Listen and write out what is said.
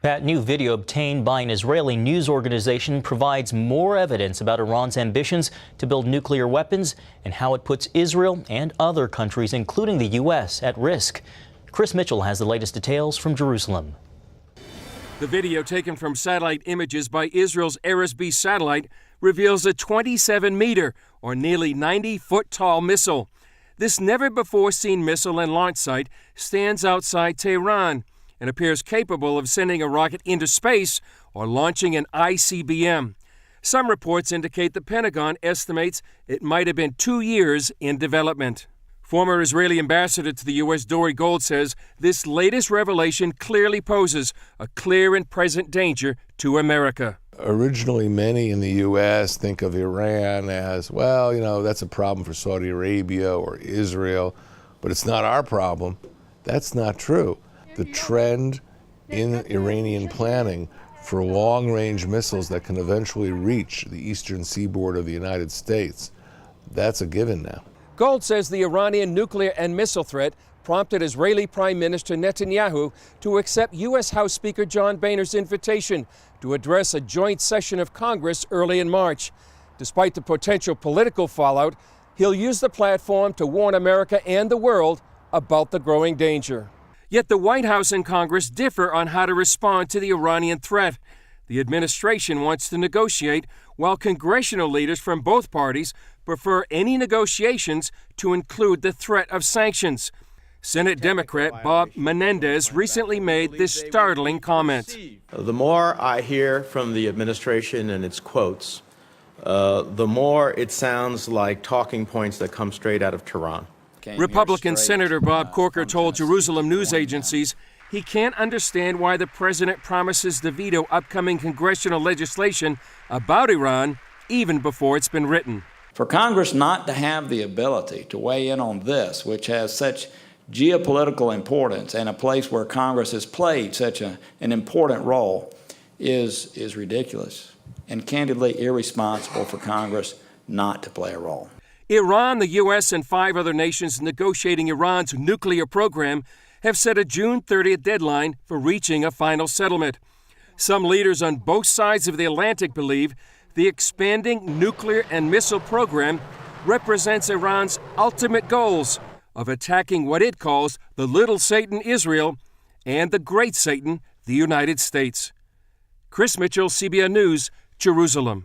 Pat, new video obtained by an Israeli news organization provides more evidence about Iran's ambitions to build nuclear weapons and how it puts Israel and other countries, including the U.S., at risk. Chris Mitchell has the latest details from Jerusalem. The video taken from satellite images by Israel's eros-b satellite reveals a 27-meter or nearly 90-foot tall missile. This never-before-seen missile and launch site stands outside Tehran and appears capable of sending a rocket into space or launching an ICBM. Some reports indicate the Pentagon estimates it might have been 2 years in development. Former Israeli ambassador to the U.S. Dory Gold says this latest revelation clearly poses a clear and present danger to America. Originally, many in the U.S. think of Iran as, well, that's a problem for Saudi Arabia or Israel, but it's not our problem. That's not true. The trend in Iranian planning for long-range missiles that can eventually reach the eastern seaboard of the United States, that's a given now. Gold says the Iranian nuclear and missile threat prompted Israeli Prime Minister Netanyahu to accept U.S. House Speaker John Boehner's invitation to address a joint session of Congress early in March. Despite the potential political fallout, he'll use the platform to warn America and the world about the growing danger. Yet the White House and Congress differ on how to respond to the Iranian threat. The administration wants to negotiate, while congressional leaders from both parties prefer any negotiations to include the threat of sanctions. Senate Democrat Bob Menendez recently made this startling comment. The more I hear from the administration and its quotes, the more it sounds like talking points that come straight out of Tehran. Republican Senator Bob Corker told Jerusalem news agencies he can't understand why the president promises to veto upcoming congressional legislation about Iran even before it's been written. For Congress not to have the ability to weigh in on this, which has such geopolitical importance and a place where Congress has played such an important role, is ridiculous and candidly irresponsible for Congress not to play a role. Iran, the U.S., and 5 other nations negotiating Iran's nuclear program have set a June 30th deadline for reaching a final settlement. Some leaders on both sides of the Atlantic believe the expanding nuclear and missile program represents Iran's ultimate goals of attacking what it calls the little Satan Israel and the great Satan, the United States. Chris Mitchell, CBN News, Jerusalem.